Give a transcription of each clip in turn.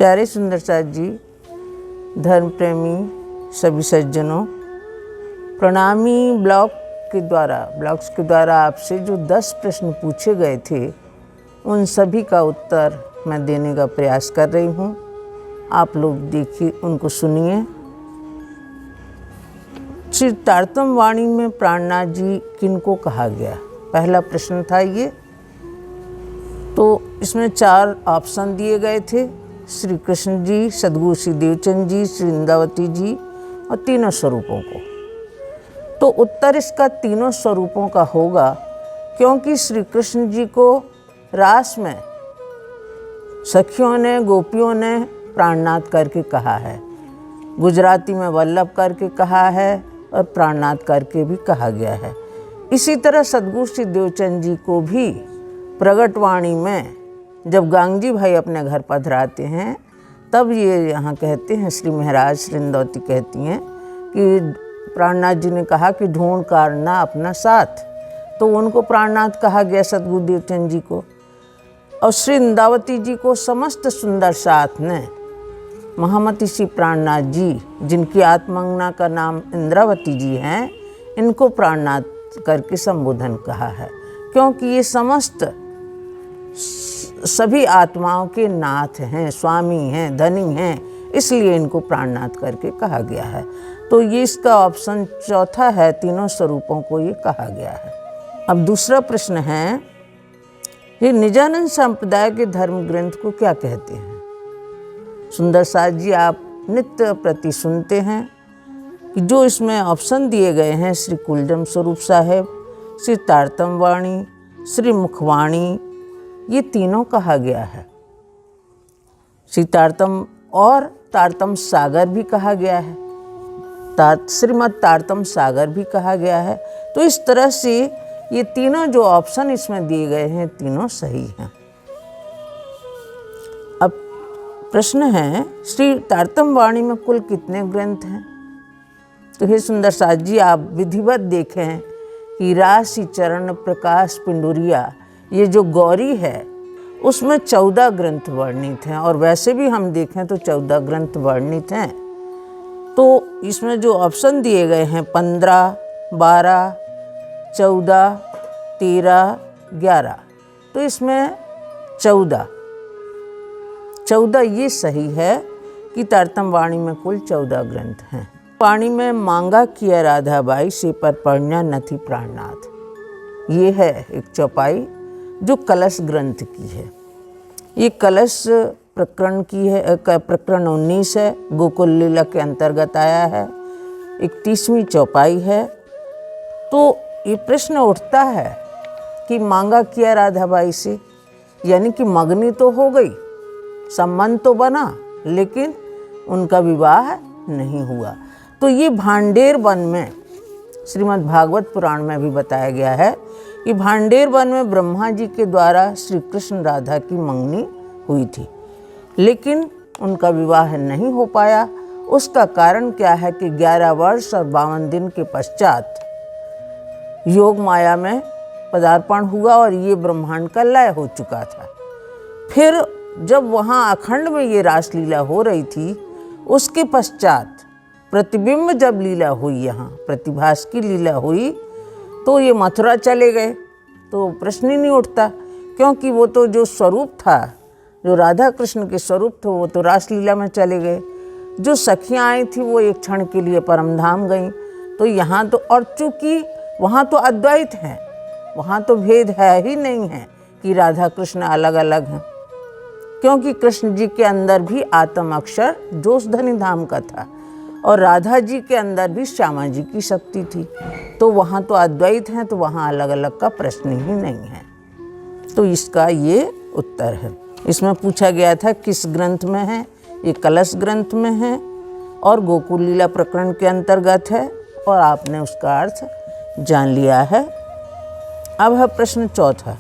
प्यारे सुंदर साथ जी, धर्म प्रेमी सभी सज्जनों, प्रणामी ब्लॉग्स के द्वारा आपसे जो 10 प्रश्न पूछे गए थे उन सभी का उत्तर मैं देने का प्रयास कर रही हूँ। आप लोग देखिए, उनको सुनिए। श्री तारतम वाणी में प्राणनाथ जी किनको कहा गया? पहला प्रश्न था ये। तो इसमें 4 ऑप्शन दिए गए थे, श्री कृष्ण जी, सद्गुरु श्री देवचंद जी, श्री इंद्रावती जी और तीनों स्वरूपों को। तो उत्तर इसका तीनों स्वरूपों का होगा, क्योंकि श्री कृष्ण जी को रास में सखियों ने, गोपियों ने प्राणनाथ करके कहा है, गुजराती में वल्लभ करके कहा है और प्राणनाथ करके भी कहा गया है। इसी तरह सद्गुरु श्री देवचंद जी को भी प्रगट वाणी में जब गांगजी भाई अपने घर पधराते हैं तब ये यहाँ कहते हैं, श्री महाराज श्री इंद्रावती कहती हैं कि प्राणनाथ जी ने कहा कि ढूंढ कारना अपना साथ, तो उनको प्राणनाथ कहा गया सद्गुरु देवचंद जी को। और श्री इंद्रावती जी को समस्त सुंदर साथ ने महामती श्री प्राणनाथ जी, जिनकी आत्मंगना का नाम इंद्रावती जी हैं, इनको प्राणनाथ करके संबोधन कहा है, क्योंकि ये समस्त सभी आत्माओं के नाथ हैं, स्वामी हैं, धनी हैं, इसलिए इनको प्राणनाथ करके कहा गया है। तो ये इसका ऑप्शन चौथा है, तीनों स्वरूपों को ये कहा गया है। अब दूसरा प्रश्न है, ये निजानंद संप्रदाय के धर्म ग्रंथ को क्या कहते हैं? सुंदर साथ जी, आप नित्य प्रति सुनते हैं कि जो इसमें ऑप्शन दिए गए हैं, श्री कुलजम स्वरूप साहेब, श्री तारतम वाणी, श्री मुखवाणी, ये तीनों कहा गया है। श्री तारतम और तारतम सागर भी कहा गया है, श्रीमद तारतम सागर भी कहा गया है। तो इस तरह से ये तीनों जो ऑप्शन इसमें दिए गए हैं, तीनों सही हैं। अब प्रश्न है, श्री तारतम वाणी में कुल कितने ग्रंथ हैं? तो हे सुंदर साथ जी, आप विधिवत देखें कि राशि चरण प्रकाश पिंडुरिया, ये जो गौरी है उसमें 14 ग्रंथ वर्णित हैं, और वैसे भी हम देखें तो 14 ग्रंथ वर्णित हैं। तो इसमें जो ऑप्शन दिए गए हैं 15, 12, 14, 13, 11, तो इसमें 14 ये सही है कि तारतम वाणी में कुल 14 ग्रंथ हैं। वाणी में मांगा किया राधाबाई से पर पढ़ना नथी प्राणनाथ, ये है एक चौपाई जो कलश ग्रंथ की है। ये कलश प्रकरण की है, प्रकरण 19 है, गोकुल लीला के अंतर्गत आया है, 31वीं चौपाई है। तो ये प्रश्न उठता है कि मांगा किया राधाबाई से, यानी कि मगनी तो हो गई, संबंध तो बना, लेकिन उनका विवाह नहीं हुआ। तो ये भांडेर वन में, श्रीमद् भागवत पुराण में भी बताया गया है कि भांडेर वन में ब्रह्मा जी के द्वारा श्री कृष्ण राधा की मंगनी हुई थी, लेकिन उनका विवाह नहीं हो पाया। उसका कारण क्या है कि 11 वर्ष और 52 दिन के पश्चात योग माया में पदार्पण हुआ और ये ब्रह्मांड का लय हो चुका था। फिर जब वहाँ अखंड में ये रासलीला हो रही थी, उसके पश्चात प्रतिबिंब जब लीला हुई, यहाँ प्रतिभास की लीला हुई, तो ये मथुरा चले गए। तो प्रश्न ही नहीं उठता, क्योंकि वो तो जो स्वरूप था, जो राधा कृष्ण के स्वरूप थे, वो तो रासलीला में चले गए। जो सखियाँ आई थी वो एक क्षण के लिए परमधाम गईं। तो यहाँ तो, और चूँकि वहाँ तो अद्वैत हैं, वहाँ तो भेद है ही नहीं है कि राधा कृष्ण अलग अलग हैं, क्योंकि कृष्ण जी के अंदर भी आत्म अक्षर जोशधनी धाम का था और राधा जी के अंदर भी श्यामा जी की शक्ति थी। तो वहाँ तो अद्वैत हैं, तो वहाँ अलग अलग का प्रश्न ही नहीं है। तो इसका ये उत्तर है। इसमें पूछा गया था किस ग्रंथ में है, ये कलश ग्रंथ में है और गोकुल लीला प्रकरण के अंतर्गत है, और आपने उसका अर्थ जान लिया है। अब है प्रश्न चौथा,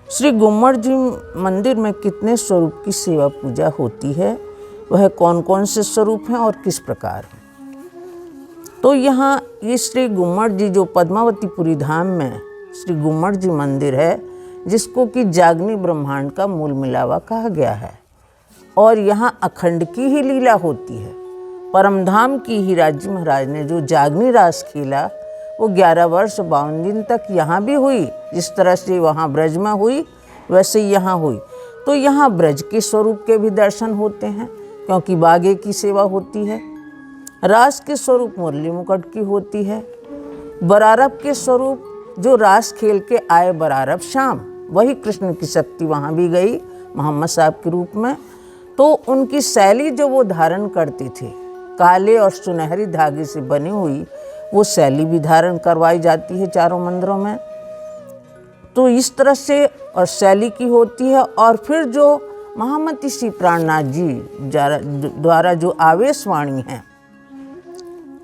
श्री गुम्मट जी मंदिर में कितने स्वरूप की सेवा पूजा होती है? वह कौन कौन से स्वरूप हैं और किस प्रकार हैं? तो यहाँ ये श्री गुम्मट जी जो पद्मावतीपुरी धाम में श्री गुम्मट जी मंदिर है, जिसको कि जागनी ब्रह्मांड का मूल मिलावा कहा गया है, और यहाँ अखंड की ही लीला होती है। परमधाम की हीराजी महाराज ने जो जागनी रास खेला वो 11 वर्ष 52 दिन तक यहाँ भी हुई। जिस तरह से वहाँ ब्रज में हुई वैसे यहाँ हुई। तो यहाँ ब्रज के स्वरूप के भी दर्शन होते हैं क्योंकि बागे की सेवा होती है। रास के स्वरूप मुरली मुकुट की होती है। बरारब के स्वरूप जो रास खेल के आए बरारब शाम, वही कृष्ण की शक्ति वहाँ भी गई मोहम्मद साहब के रूप में। तो उनकी शैली जो वो धारण करते थे, काले और सुनहरी धागे से बनी हुई वो शैली भी धारण करवाई जाती है चारों मंदिरों में। तो इस तरह से और शैली की होती है। और फिर जो महामती श्री प्राणनाथ जी द्वारा जो आवेशवाणी है,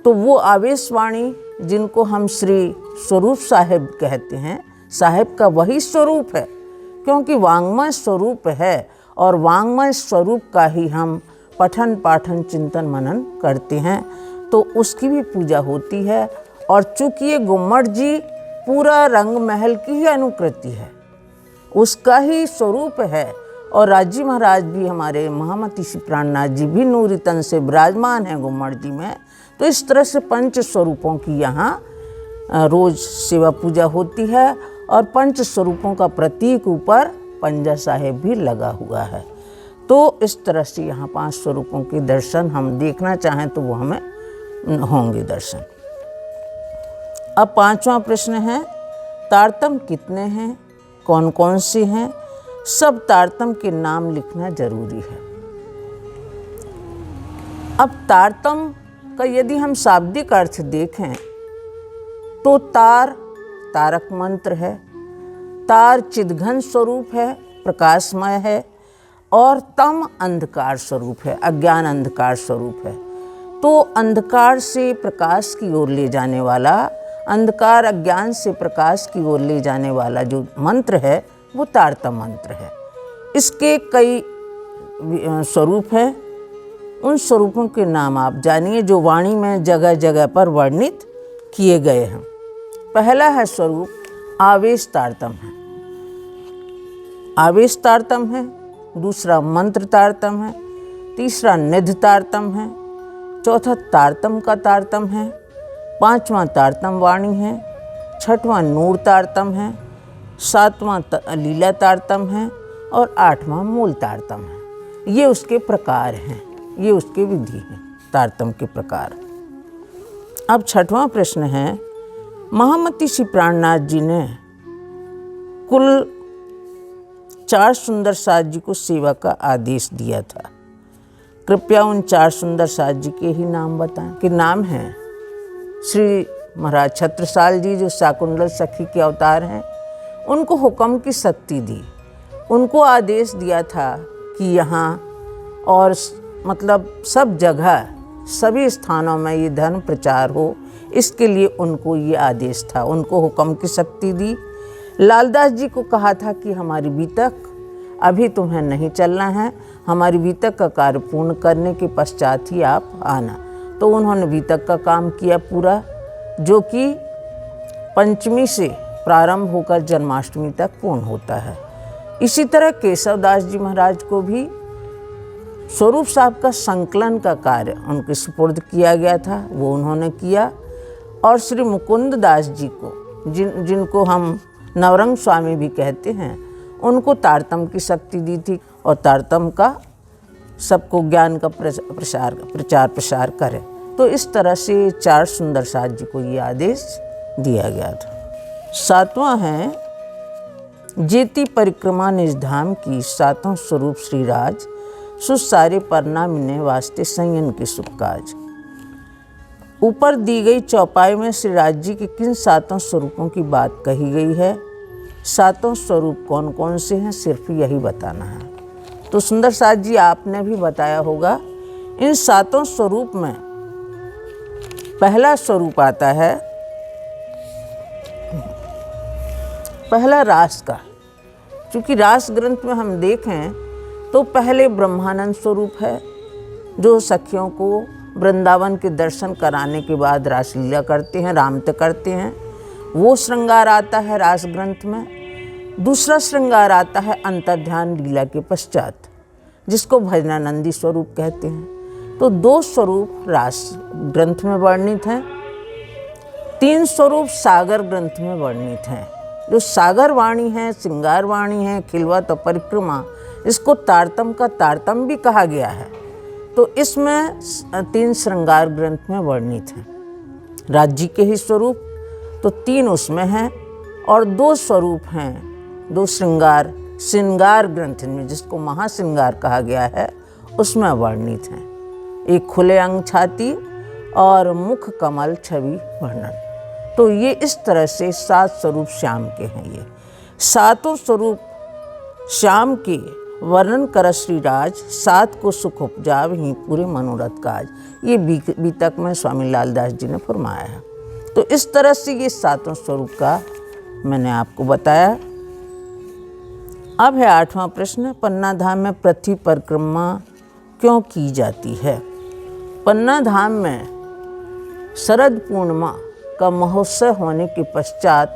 तो वो आवेशवाणी जिनको हम श्री स्वरूप साहिब कहते हैं, साहिब का वही स्वरूप है क्योंकि वांग्मय स्वरूप है और वांग्मय स्वरूप का ही हम पठन पाठन चिंतन मनन करते हैं। तो उसकी भी पूजा होती है। और चूँकि ये गुम्मट जी पूरा रंग महल की ही अनुकृति है, उसका ही स्वरूप है। और राजी महाराज भी हमारे महामती श्री प्राणनाथ जी भी नूरी तन से विराजमान हैं गुम्मट जी में। तो इस तरह से पंच स्वरूपों की यहाँ रोज सेवा पूजा होती है। और पंच स्वरूपों का प्रतीक ऊपर पंजा साहेब भी लगा हुआ है। तो इस तरह से यहाँ 5 स्वरूपों के दर्शन हम देखना चाहें तो वो हमें होंगे दर्शन। अब 5वां प्रश्न है, तारतम कितने हैं, कौन कौन से हैं? सब तारतम के नाम लिखना जरूरी है। अब तारतम का यदि हम शाब्दिक अर्थ देखें तो तार तारक मंत्र है, तार चिदघन स्वरूप है, प्रकाशमय है, और तम अंधकार स्वरूप है, अज्ञान अंधकार स्वरूप है। तो अंधकार से प्रकाश की ओर ले जाने वाला, अंधकार अज्ञान से प्रकाश की ओर ले जाने वाला जो मंत्र है वो तारतम मंत्र है। इसके कई स्वरूप हैं। उन स्वरूपों के नाम आप जानिए जो वाणी में जगह जगह पर वर्णित किए गए हैं। पहला है स्वरूप आवेश तारतम है, आवेश तारतम है। दूसरा मंत्र तारतम है। तीसरा निध तारतम है। चौथा तारतम का तारतम है। 5वां तारतम वाणी है। 6वां नूर तारतम है। 7वां लीला तारतम है। और 8वां मूल तारतम है। ये उसके प्रकार हैं, ये उसके विधि हैं तारतम के प्रकार। अब 6वां प्रश्न है, महामती श्री प्राणनाथ जी ने कुल 4 सुंदर साज जी को सेवा का आदेश दिया था। कृपया उन 4 सुंदर साज जी के ही नाम बताएं। कि नाम हैं श्री महाराज छत्रसाल जी जो शाकुंतल सखी के अवतार हैं। उनको हुक्म की शक्ति दी, उनको आदेश दिया था कि यहाँ और मतलब सब जगह सभी स्थानों में ये धर्म प्रचार हो, इसके लिए उनको ये आदेश था, उनको हुक्म की शक्ति दी। लालदास जी को कहा था कि हमारी बीतक अभी तुम्हें नहीं चलना है, हमारी बीतक का कार्य पूर्ण करने के पश्चात ही आप आना। तो उन्होंने बीतक का काम किया पूरा, जो कि पंचमी से प्रारंभ होकर जन्माष्टमी तक पूर्ण होता है। इसी तरह केशवदास जी महाराज को भी स्वरूप साहब का संकलन का कार्य उनके सुपुर्द किया गया था, वो उन्होंने किया। और श्री मुकुंद दास जी को जिनको हम नवरंग स्वामी भी कहते हैं, उनको तारतम की शक्ति दी थी और तारतम का सबको ज्ञान का प्रचार प्रसार करें। तो इस तरह से 4 सुंदर साज जी को ये आदेश दिया गया था। 7वां है, जेती परिक्रमा निज धाम की 7वां स्वरूप श्रीराज, सुसारे परना मिने वास्ते संयन के सुख काज। ऊपर दी गई चौपाई में श्री राज जी के किन 7 स्वरूपों की बात कही गई है? 7 स्वरूप कौन कौन से हैं, सिर्फ यही बताना है। तो सुंदर साज जी आपने भी बताया होगा। इन 7 स्वरूप में पहला स्वरूप आता है, पहला रास का। चूँकि रास ग्रंथ में हम देखें तो पहले ब्रह्मानंद स्वरूप है, जो सखियों को वृंदावन के दर्शन कराने के बाद रासलीला करते हैं, रामत करते हैं। वो श्रृंगार आता है रास ग्रंथ में। दूसरा श्रृंगार आता है अंतर्ध्यान लीला के पश्चात, जिसको भजनानंदी स्वरूप कहते हैं। तो 2 स्वरूप रास ग्रंथ में वर्णित हैं, 3 स्वरूप सागर ग्रंथ में वर्णित हैं। जो सागर वाणी है, श्रृंगार वाणी है, खिलवत और परिक्रमा, इसको तारतम का तारतम भी कहा गया है। तो इसमें 3 श्रृंगार ग्रंथ में वर्णित हैं। राज्य के ही स्वरूप तो 3 उसमें हैं और 2 स्वरूप हैं, 2 श्रृंगार ग्रंथ में, जिसको महाश्रृंगार कहा गया है, उसमें वर्णित हैं। एक खुले अंग छाती और मुख कमल छवि वर्णन। तो ये इस तरह से 7 स्वरूप श्याम के हैं। ये 7 स्वरूप श्याम के वर्णन कर श्रीराज, 7 को सुख उपजाव ही पूरे मनोरथ काज। ये बीतक में स्वामी लालदास जी ने फरमाया है। तो इस तरह से ये 7 स्वरूप का मैंने आपको बताया। अब है 8वां प्रश्न, पन्ना धाम में पृथ्वी परिक्रमा क्यों की जाती है? पन्ना धाम में शरद पूर्णिमा का महोत्सव होने के पश्चात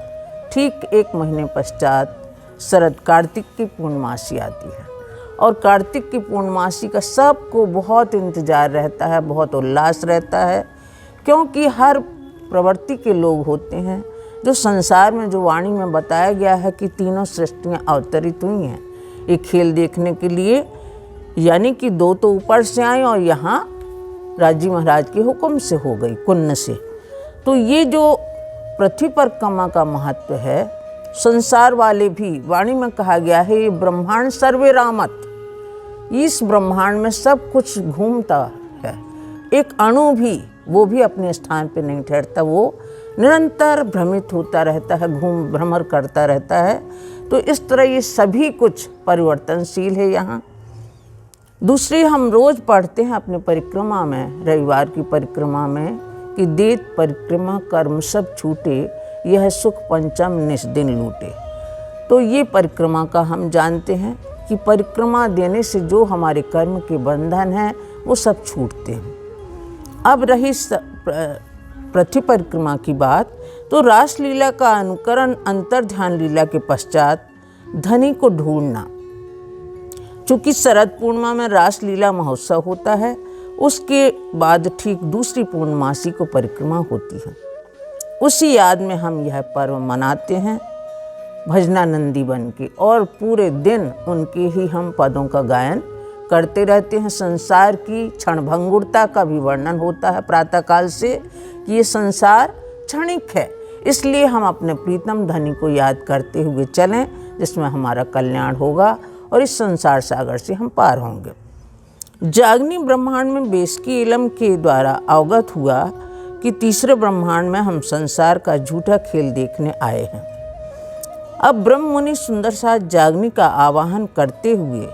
ठीक 1 महीने पश्चात शरद कार्तिक की पूर्णमासी आती है। और कार्तिक की पूर्णमासी का सबको बहुत इंतज़ार रहता है, बहुत उल्लास रहता है, क्योंकि हर प्रवृत्ति के लोग होते हैं। जो संसार में जो वाणी में बताया गया है कि तीनों सृष्टियाँ अवतरित हुई हैं ये खेल देखने के लिए, यानी कि 2 तो ऊपर से आई और यहाँ राजी महाराज के हुक्म से हो गई, कुन्न से। तो ये जो पृथ्वी परिक्रमा का महत्व है, संसार वाले भी, वाणी में कहा गया है ये ब्रह्मांड सर्वे रामत, इस ब्रह्मांड में सब कुछ घूमता है, एक अणु भी, वो भी अपने स्थान पे नहीं ठहरता, वो निरंतर भ्रमित होता रहता है, भ्रमर करता रहता है। तो इस तरह ये सभी कुछ परिवर्तनशील है यहाँ। दूसरी, हम रोज पढ़ते हैं अपने परिक्रमा में, रविवार की परिक्रमा में, कि देत परिक्रमा कर्म सब छूटे, यह सुख पंचम निस दिन लूटे। तो ये परिक्रमा का हम जानते हैं कि परिक्रमा देने से जो हमारे कर्म के बंधन हैं वो सब छूटते हैं। अब रही पृथ्वी परिक्रमा की बात, तो रासलीला का अनुकरण अंतर ध्यान लीला के पश्चात धनी को ढूंढना। चूँकि शरद पूर्णिमा में रासलीला महोत्सव होता है, उसके बाद ठीक दूसरी पूर्णमासी को परिक्रमा होती है। उसी याद में हम यह पर्व मनाते हैं भजनानंदी बन के, और पूरे दिन उनके ही हम पदों का गायन करते रहते हैं। संसार की क्षणभंगुरता का भी वर्णन होता है प्रातःकाल से कि ये संसार क्षणिक है, इसलिए हम अपने प्रीतम धनी को याद करते हुए चलें, जिसमें हमारा कल्याण होगा और इस संसार सागर से हम पार होंगे। जागनी ब्रह्मांड में बेसकी इलम के द्वारा अवगत हुआ कि तीसरे ब्रह्मांड में हम संसार का झूठा खेल देखने आए हैं। अब ब्रह्म मुनि सुंदर साथ जागनी का आवाहन करते हुए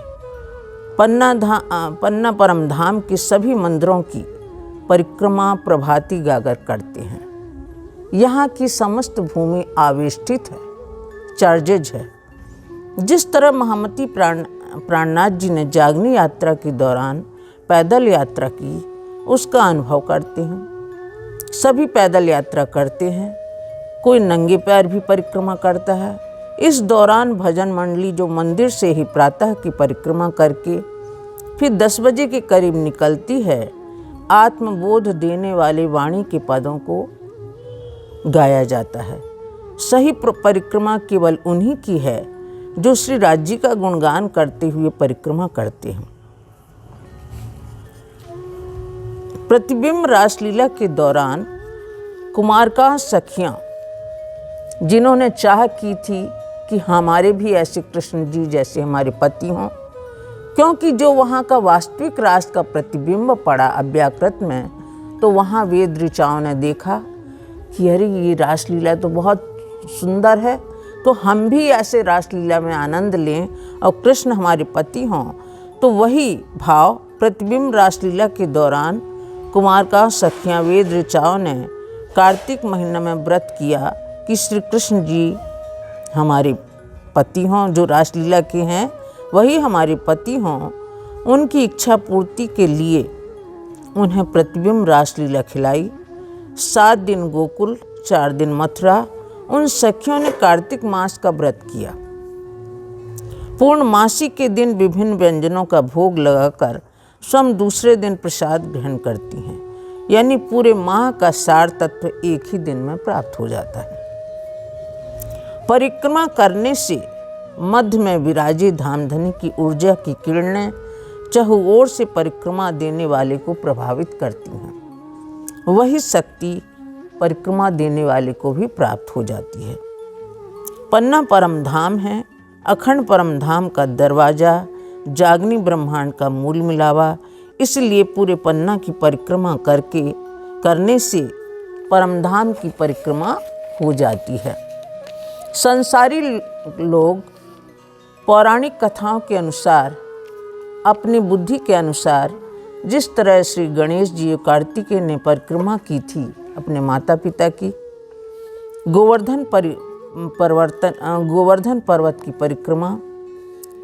पन्ना परम धाम के सभी मंदिरों की परिक्रमा प्रभाती गागर करते हैं। यहाँ की समस्त भूमि आवेष्टित है, चार्जेज है। जिस तरह महामती प्राणनाथ जी ने जागनी यात्रा के दौरान पैदल यात्रा की, उसका अनुभव करते हैं। सभी पैदल यात्रा करते हैं, कोई नंगे पैर भी परिक्रमा करता है। इस दौरान भजन मंडली जो मंदिर से ही प्रातः की परिक्रमा करके फिर 10 बजे के करीब निकलती है, आत्मबोध देने वाले वाणी के पदों को गाया जाता है। सही परिक्रमा केवल उन्हीं की है जो श्री राज्य का गुणगान करते हुए परिक्रमा करते हैं। प्रतिबिंब रासलीला के दौरान कुमारका सखियाँ जिन्होंने चाह की थी कि हमारे भी ऐसे कृष्ण जी जैसे हमारे पति हों, क्योंकि जो वहाँ का वास्तविक रास का प्रतिबिंब पड़ा अव्याकृत में, तो वहाँ वेद ऋचाओं ने देखा कि अरे ये रासलीला तो बहुत सुंदर है, तो हम भी ऐसे रासलीला में आनंद लें और कृष्ण हमारे पति हों। तो वही भाव प्रतिबिंब रासलीला के दौरान कुमारका सखियाँ वेद ऋचाओं ने कार्तिक महीना में व्रत किया कि श्री कृष्ण जी हमारे पति हों, जो रासलीला के हैं वही हमारे पति हों। उनकी इच्छा पूर्ति के लिए उन्हें प्रतिबिंब रासलीला खिलाई। 7 दिन गोकुल, 4 दिन मथुरा, उन सखियों ने कार्तिक मास का व्रत किया। पूर्णमासी के दिन विभिन्न व्यंजनों का भोग लगाकर स्वयं दूसरे दिन प्रसाद ग्रहण करती हैं, यानी पूरे माह का सार तत्व एक ही दिन में प्राप्त हो जाता है। परिक्रमा करने से मध्य में विराजे धामधनी की ऊर्जा की किरणें चहुओर से परिक्रमा देने वाले को प्रभावित करती हैं। वही शक्ति परिक्रमा देने वाले को भी प्राप्त हो जाती है। पन्ना परम धाम है। अखंड परम धाम का दरवाजा जागनी ब्रह्मांड का मूल मिलावा, इसलिए पूरे पन्ना की परिक्रमा करने से परमधाम की परिक्रमा हो जाती है। संसारी लोग पौराणिक कथाओं के अनुसार, अपनी बुद्धि के अनुसार, जिस तरह श्री गणेश जी कार्तिकेय ने परिक्रमा की थी अपने माता पिता की, गोवर्धन पर्वत की परिक्रमा,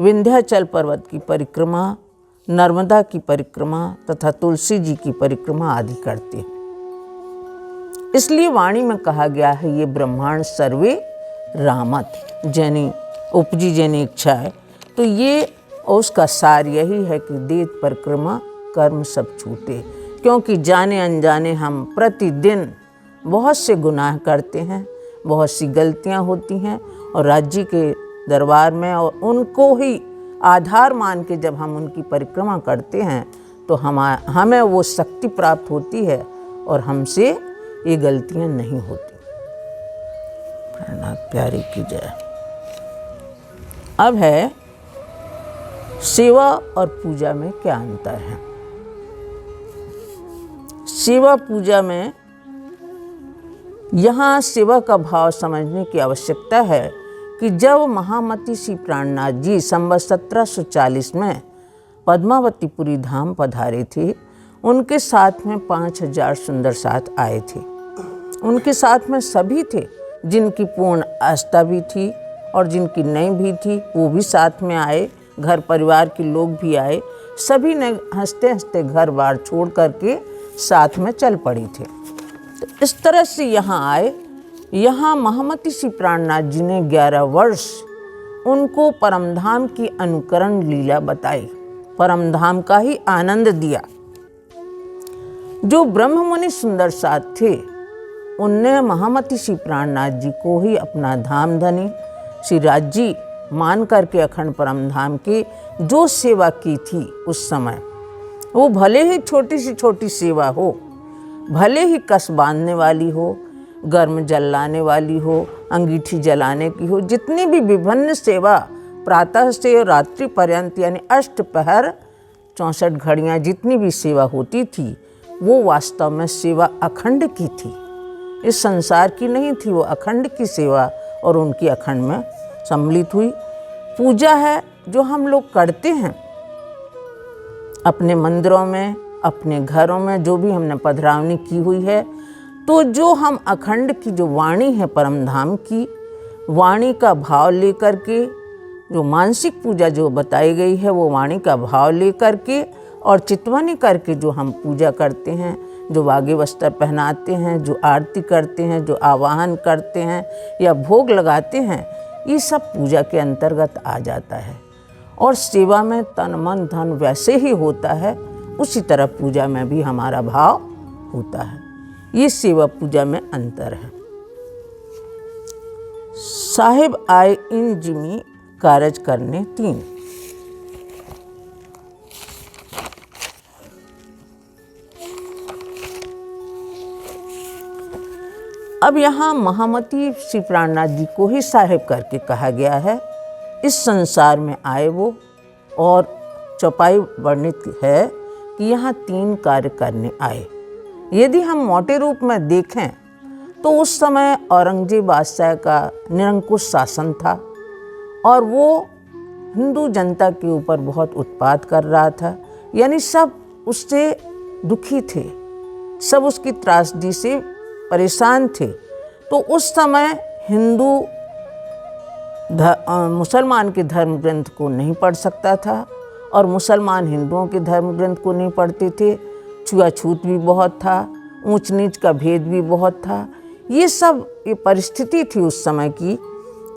विंध्याचल पर्वत की परिक्रमा, नर्मदा की परिक्रमा तथा तुलसी जी की परिक्रमा आदि करते हैं। इसलिए वाणी में कहा गया है, ये ब्रह्मांड सर्वे रामत, जैनी उपजी जैनी इच्छा है। तो ये उसका सार यही है कि देत परिक्रमा कर्म सब छूटे, क्योंकि जाने अनजाने हम प्रतिदिन बहुत से गुनाह करते हैं, बहुत सी गलतियां होती हैं, और राज्य के दरबार में और उनको ही आधार मान के जब हम उनकी परिक्रमा करते हैं तो हमें वो शक्ति प्राप्त होती है और हमसे ये गलतियां नहीं होती। प्रणनाथ प्यारे की जय। अब है सेवा और पूजा में क्या अंतर है। सेवा पूजा में यहाँ सेवा का भाव समझने की आवश्यकता है कि जब महामती श्री प्राणनाथ जी संवत 1740 में पद्मावतीपुरी धाम पधारे थे, उनके साथ में 5000 सुंदर साथ आए थे। उनके साथ में सभी थे जिनकी पूर्ण आस्था भी थी और जिनकी नहीं भी थी, वो भी साथ में आए। घर परिवार के लोग भी आए। सभी ने हंसते हंसते घर बार छोड़ करके साथ में चल पड़ी थे। तो इस तरह से यहाँ आए। यहाँ महामती श्री प्राणनाथ जी ने 11 वर्ष उनको परमधाम की अनुकरण लीला बताई, परमधाम का ही आनंद दिया। जो ब्रह्ममुनि सुंदर साथ थे, उनने महामती श्री प्राणनाथ जी को ही अपना धाम धनी श्री राज्य मान करके अखंड परमधाम की जो सेवा की थी उस समय, वो भले ही छोटी सी छोटी सेवा हो, भले ही कस बांधने वाली हो, गर्म जलाने वाली हो, अंगीठी जलाने की हो, जितनी भी विभिन्न सेवा प्रातः से रात्रि पर्यंत यानी अष्टपहर 64 घड़ियाँ जितनी भी सेवा होती थी, वो वास्तव में सेवा अखंड की थी। इस संसार की नहीं थी, वो अखंड की सेवा और उनकी अखंड में सम्मिलित हुई। पूजा है जो हम लोग करते हैं अपने मंदिरों में, अपने घरों में, जो भी हमने पधरावनी की हुई है, तो जो हम अखंड की जो वाणी है परमधाम की, वाणी का भाव लेकर के, जो मानसिक पूजा जो बताई गई है वो वाणी का भाव लेकर के और चितवनी करके जो हम पूजा करते हैं, जो वागे वस्त्र पहनाते हैं, जो आरती करते हैं, जो आवाहन करते हैं या भोग लगाते हैं, ये सब पूजा के अंतर्गत आ जाता है। और सेवा में तन मन धन वैसे ही होता है, उसी तरह पूजा में भी हमारा भाव होता है। ये सेवा पूजा में अंतर है। साहिब आए इन जिमी कारज करने 3। अब यहाँ महामती श्री प्राणनाथ जी को ही साहिब करके कहा गया है। इस संसार में आए वो, और चौपाई वर्णित है कि यहाँ 3 कार्य करने आए। यदि हम मोटे रूप में देखें तो उस समय औरंगजेब बादशाह का निरंकुश शासन था और वो हिंदू जनता के ऊपर बहुत उत्पात कर रहा था, यानी सब उससे दुखी थे, सब उसकी त्रासदी से परेशान थे। तो उस समय हिंदू मुसलमान के धर्म ग्रंथ को नहीं पढ़ सकता था और मुसलमान हिंदुओं के धर्म ग्रंथ को नहीं पढ़ते थे। छुआछूत भी बहुत था, ऊंच नीच का भेद भी बहुत था। ये परिस्थिति थी उस समय की।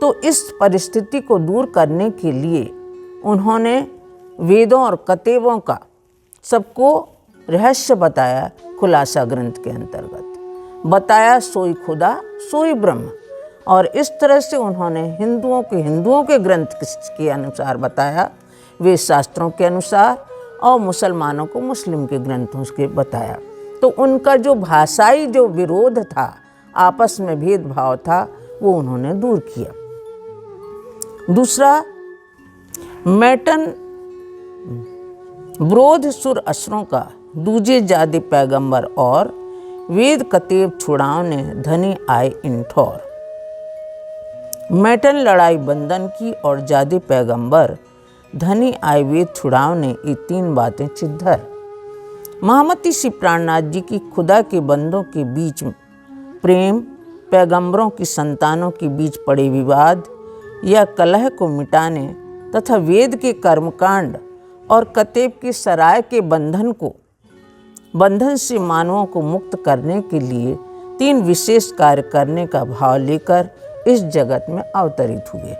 तो इस परिस्थिति को दूर करने के लिए उन्होंने वेदों और कतेबों का सबको रहस्य बताया। खुलासा ग्रंथ के अंतर्गत बताया सोई खुदा सोई ब्रह्म, और इस तरह से उन्होंने हिंदुओं के ग्रंथ के अनुसार बताया, वेद शास्त्रों के अनुसार, और मुसलमानों को मुस्लिम के ग्रंथों के बताया। तो उनका जो भाषाई जो विरोध था, आपस में भेदभाव था, वो उन्होंने दूर किया। दूसरा, मैटन विरोध सुर असुरों का दूजे जाति पैगंबर और वेद कतेब छुड़ाव ने धनी आए इन ठौर। मैटन लड़ाई बंधन की और जाति पैगंबर धनी आए वेद छुड़ाव ने, ये 3 बातें चिद्धर। महामती श्री प्राणनाथ जी की खुदा के बंदों के बीच प्रेम, पैगंबरों की संतानों के बीच पड़े विवाद या कलह को मिटाने तथा वेद के कर्मकांड और कतेब की सराय के बंधन से मानवों को मुक्त करने के लिए 3 विशेष कार्य करने का भाव लेकर इस जगत में अवतरित हुए।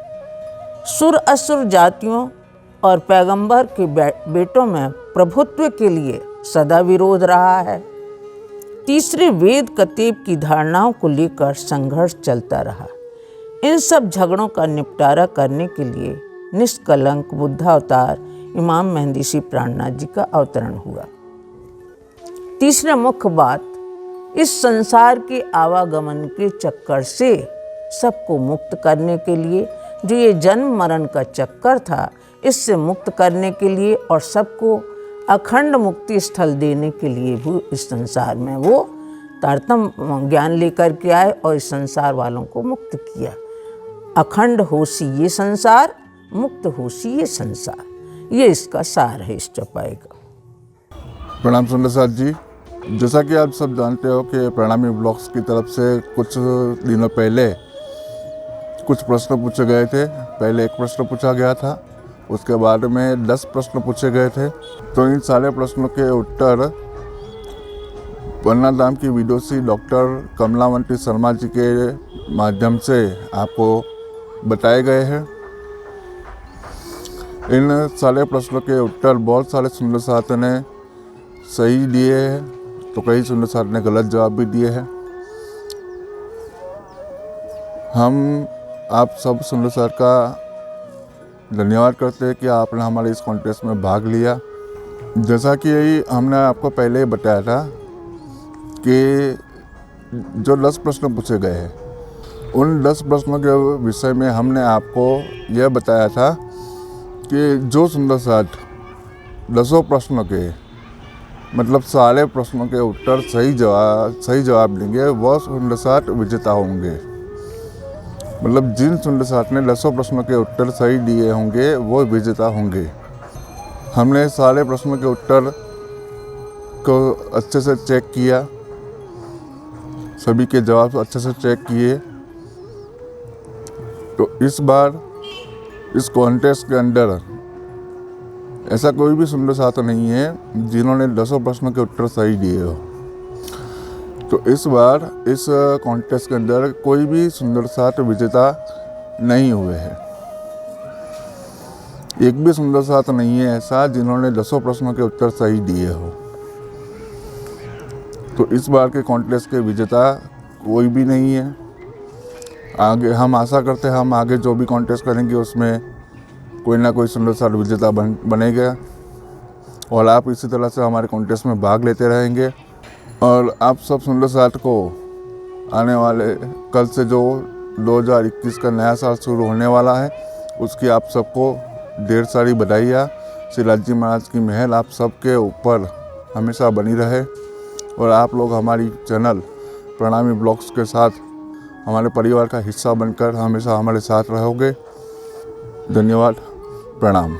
सुर असुर जातियों और पैगंबर के बेटों में प्रभुत्व के लिए सदा विरोध रहा है। तीसरे, वेद कतेब की धारणाओं को लेकर संघर्ष चलता रहा। इन सब झगड़ों का निपटारा करने के लिए निष्कलंक बुद्धावतार इमाम मेहंदी श्री प्राणनाथ जी का अवतरण हुआ। तीसरा मुख्य बात, इस संसार के आवागमन के चक्कर से सबको मुक्त करने के लिए, जो ये जन्म मरण का चक्कर था, इससे मुक्त करने के लिए और सबको अखंड मुक्ति स्थल देने के लिए भी इस संसार में वो तारतम्य ज्ञान लेकर के आए और इस संसार वालों को मुक्त किया। अखंड होशी ये संसार, मुक्त होशी ये संसार, ये इसका सार है इस चौपाई का। प्रणाम सुंदर साथ जी। जैसा कि आप सब जानते हो कि प्रणामी ब्लॉग्स की तरफ से कुछ दिनों पहले कुछ प्रश्न पूछे गए थे। पहले एक प्रश्न पूछा गया था, उसके बाद में 10 प्रश्न पूछे गए थे। तो इन सारे प्रश्नों के उत्तर पन्ना धाम की विदुषी डॉक्टर कमलावंती शर्मा जी के माध्यम से आपको बताए गए हैं। इन सारे प्रश्नों के उत्तर बहुत सारे सुंदर साथ ने सही दिए हैं, तो कई सुंदर साथ ने गलत जवाब भी दिए हैं। हम आप सब सुंदर साथ का धन्यवाद करते हैं कि आपने हमारे इस कॉन्टेस्ट में भाग लिया। जैसा कि हमने आपको पहले ही बताया था कि जो 10 प्रश्न पूछे गए हैं, उन 10 प्रश्नों के विषय में हमने आपको यह बताया था कि जो सुंदर साथ 10 प्रश्नों के मतलब सारे प्रश्नों के उत्तर सही जवाब देंगे, वह सुंदर साथ विजेता होंगे। मतलब जिन सुंदर साथ ने 10 प्रश्नों के उत्तर सही दिए होंगे वो विजेता होंगे। हमने सारे प्रश्नों के उत्तर को अच्छे से चेक किया, सभी के जवाब अच्छे से चेक किए। तो इस बार इस कॉन्टेस्ट के अंदर ऐसा कोई भी सुंदर साथ नहीं है जिन्होंने 10 प्रश्नों के उत्तर सही दिए हो। तो इस बार इस कॉन्टेस्ट के अंदर कोई भी सुंदर साथ विजेता नहीं हुए हैं। एक भी सुंदर साथ नहीं है ऐसा जिन्होंने 10 प्रश्नों के उत्तर सही दिए हो। तो इस बार के कॉन्टेस्ट के विजेता कोई भी नहीं है। आगे हम आशा करते हैं हम आगे जो भी कॉन्टेस्ट करेंगे उसमें कोई ना कोई सुंदर साथ विजेता बनेगा, और आप इसी तरह से हमारे कॉन्टेस्ट में भाग लेते रहेंगे। और आप सब सुंदर साथ को आने वाले कल से जो 2021 का नया साल शुरू होने वाला है, उसकी आप सबको ढेर सारी बधाइयाँ। श्री लालजी महाराज की महल आप सबके ऊपर हमेशा बनी रहे, और आप लोग हमारी चैनल प्रणामी ब्लॉग्स के साथ हमारे परिवार का हिस्सा बनकर हमेशा हमारे साथ रहोगे। धन्यवाद, प्रणाम।